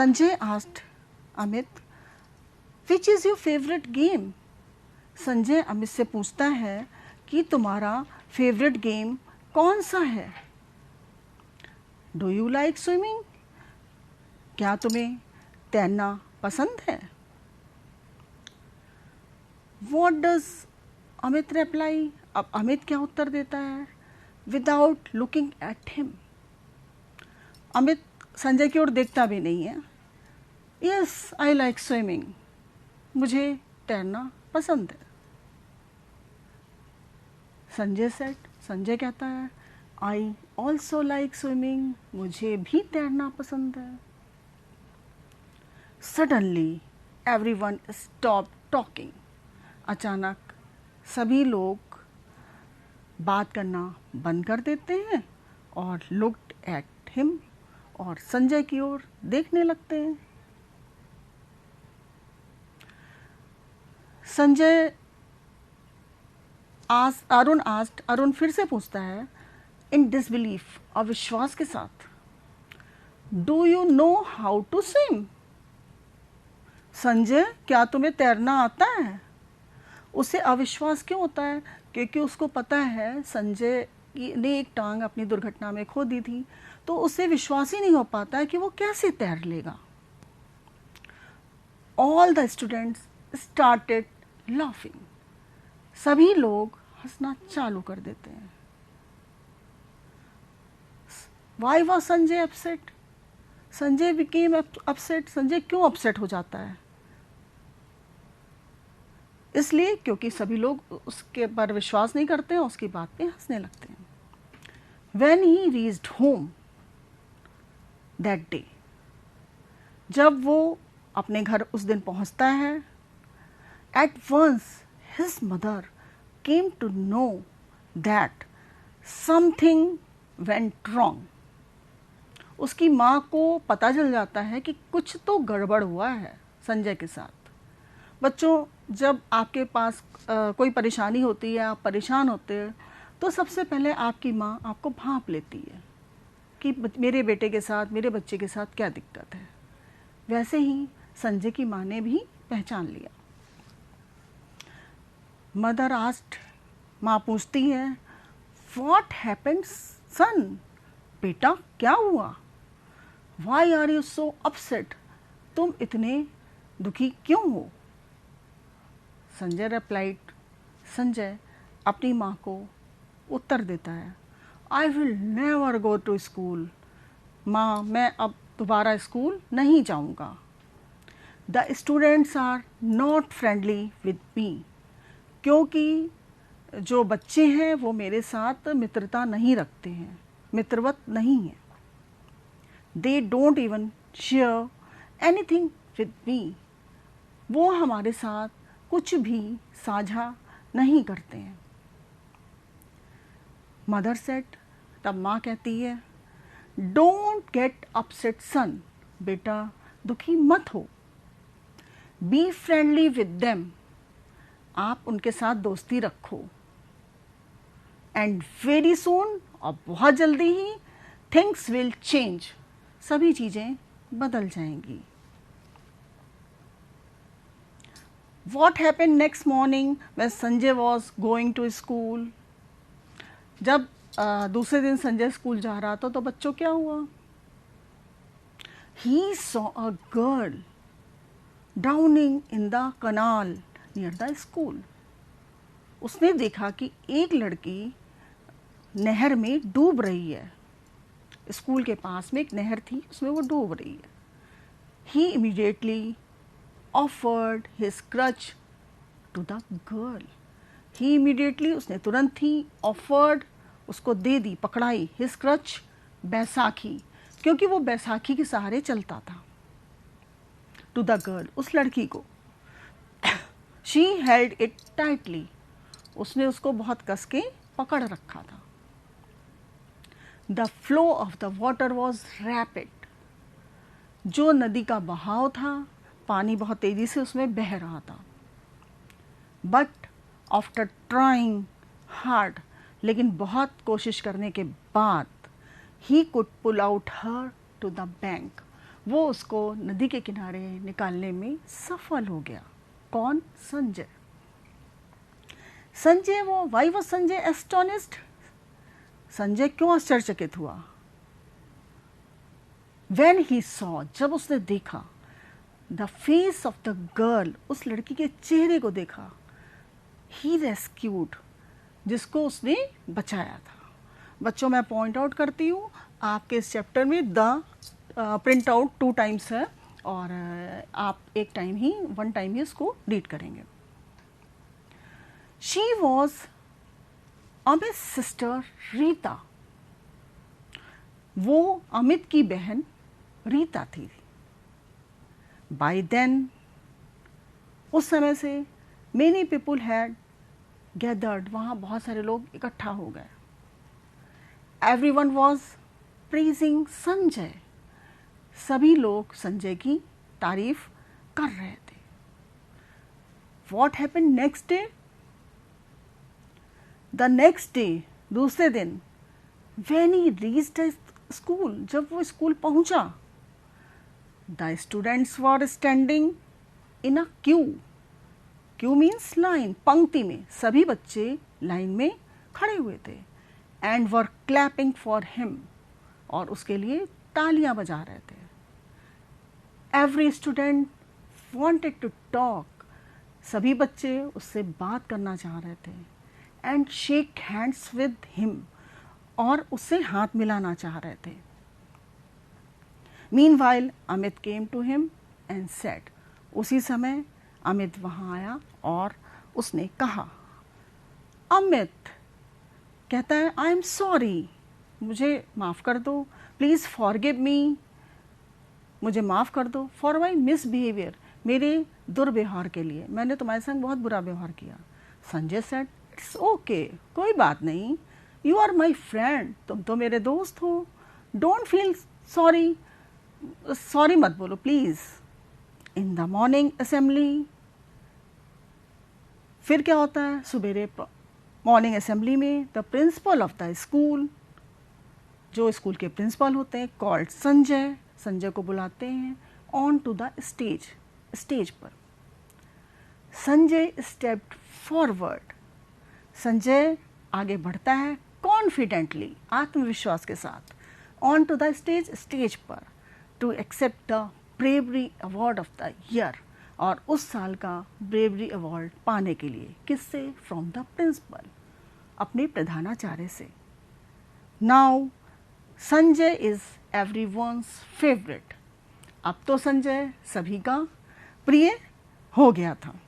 Sanjay asked Amit, which is your favorite game? Sanjay Amit से पूछता है कि तुम्हारा फेवरेट गेम कौन सा है? Do you like swimming? क्या तुम्हें तैरना पसंद है? What does Amit reply? अब अमित क्या उत्तर देता है? Without looking at him. Amit Sanjay की ओर देखता भी नहीं है। Yes, I like swimming. मुझे तैरना पसंद है। संजय कहता है, आई ऑल्सो लाइक स्विमिंग। मुझे भी तैरना पसंद है। Suddenly everyone stop talking. अचानक सभी लोग बात करना बंद कर देते हैं और लुक्ड एट हिम, और संजय की ओर देखने लगते हैं। अरुण फिर से पूछता है इन डिसबिलीफ, अविश्वास के साथ, do you know how to swim? Sanjay, क्या तुम्हें तैरना आता है? उसे अविश्वास क्यों होता है? क्योंकि उसको पता है संजय ने एक टांग अपनी दुर्घटना में खो दी थी, तो उसे विश्वास ही नहीं हो पाता है कि वो कैसे तैर लेगा। All the students started laughing. सभी लोग हंसना चालू कर देते हैं। Why was Sanjay upset? Sanjay became upset. Sanjay क्यों अपसेट हो जाता है? इसलिए क्योंकि सभी लोग उसके पर विश्वास नहीं करते हैं, उसकी बात पे हंसने लगते हैं। When he reached home that day, जब वो अपने घर उस दिन पहुंचता है, at once his mother came to know that something went wrong. उसकी माँ को पता चल जाता है कि कुछ तो गड़बड़ हुआ है संजय के साथ। बच्चों, जब आपके पास कोई परेशानी होती है, आप परेशान होते हैं, तो सबसे पहले आपकी माँ आपको भांप लेती है कि मेरे बेटे के साथ, मेरे बच्चे के साथ क्या दिक्कत है। वैसे ही संजय की माँ ने भी पहचान लिया। मदर आस्क्ड, माँ पूछती है, व्हाट हैपेंड सन? बेटा क्या हुआ? Why are you so upset? तुम इतने दुखी क्यों हो? संजय रिप्लाइड, संजय अपनी माँ को उत्तर देता है, I will never go to school. माँ, मैं अब दोबारा स्कूल नहीं जाऊँगा। The students are not friendly with me. क्योंकि जो बच्चे हैं वो मेरे साथ मित्रता नहीं रखते हैं, मित्रवत नहीं है। They don't even share anything with me. वो हमारे साथ कुछ भी साझा नहीं करते हैं। मदर सेट, तब माँ कहती है, डोंट गेट अपसेट सन। बेटा दुखी मत हो। Be friendly with them. आप उनके साथ दोस्ती रखो। एंड वेरी सून, और बहुत जल्दी ही, थिंग्स विल चेंज। सभी चीज़ें बदल जाएंगी। What happened next morning when Sanjay was going to school? जब दूसरे दिन संजय स्कूल जा रहा था तो बच्चों क्या हुआ? He saw a girl drowning in the kanal near the school. उसने देखा कि एक लड़की नहर में डूब रही है। स्कूल के पास में एक नहर थी, उसमें वो डूब रही है। He immediately offered his crutch to the girl. He immediately, उसने तुरंत ही, ऑफर्ड, उसको दे दी, पकड़ाई, हिज क्रच, बैसाखी, क्योंकि वो बैसाखी के सहारे चलता था, टू द गर्ल, उस लड़की को। She held it tightly. उसने उसको बहुत कस के पकड़ रखा था। The flow of the water was rapid. जो नदी का बहाव था, पानी बहुत तेजी से उसमें बह रहा था। बट आफ्टर ट्राइंग हार्ड, लेकिन बहुत कोशिश करने के बाद, he could pull out her to the bank. वो उसको नदी के किनारे निकालने में सफल हो गया। कौन? संजय। संजय वो why was Sanjay astonished? Sanjay क्यों आश्चर्यचकित हुआ? When he saw, जब उसने देखा, the face of the girl, उस लड़की के चेहरे को देखा, he rescued, जिसको उसने बचाया था। बच्चों मैं पॉइंट आउट करती हूँ, आपके इस चैप्टर में द प्रिंट आउट 2 टाइम्स है और आप वन टाइम ही इसको रीड करेंगे। She was Amit sister Rita, वो अमित की बहन रीता थी। बाय देन, उस समय से मेनी पीपुल हैड गैदर्ड, वहाँ बहुत सारे लोग इकट्ठा हो गए। एवरीवन वॉज प्रेजिंग संजय, सभी लोग संजय की तारीफ कर रहे थे। What happened next day? The next day, दूसरे दिन, व्हेन ही रीच्ड स्कूल, जब वो स्कूल पहुंचा, the students were standing in a queue. Queue means line, पंक्ति में, सभी बच्चे लाइन में खड़े हुए थे। And were clapping for him, और उसके लिए तालियां बजा रहे थे। Every student wanted to talk, सभी बच्चे उससे बात करना चाह रहे थे। And shake hands with him, और उससे हाथ मिलाना चाह रहे थे। Meanwhile Amit came to him and said, उसी समय अमित वहाँ आया और उसने कहा, अमित कहता है, आई एम सॉरी, मुझे माफ़ कर दो, प्लीज़ फॉरगिव मी, मुझे माफ़ कर दो, फॉर माई मिसबिहेवियर, मेरे दुर्व्यवहार के लिए, मैंने तुम्हारे संग बहुत बुरा व्यवहार किया। संजय सेड, इट्स ओके, कोई बात नहीं, यू आर माई फ्रेंड, तुम तो मेरे दोस्त हो, डोंट फील सॉरी, सॉरी मत बोलो please. In the morning assembly, फिर क्या होता है सवेरे मॉर्निंग असेंबली में, the principal of the school, जो स्कूल के प्रिंसिपल होते हैं, कॉल्ड संजय, संजय को बुलाते हैं on to the stage, stage पर। संजय स्टेप्ड फॉरवर्ड, संजय आगे बढ़ता है कॉन्फिडेंटली, आत्मविश्वास के साथ, on to the stage, stage पर, to accept the bravery award of the year, और उस साल का ब्रेवरी अवार्ड पाने के लिए, किससे? फ्रॉम द प्रिंसिपल, अपने प्रधानाचार्य से। Now Sanjay is everyone's favourite, अब तो संजय सभी का प्रिय हो गया था।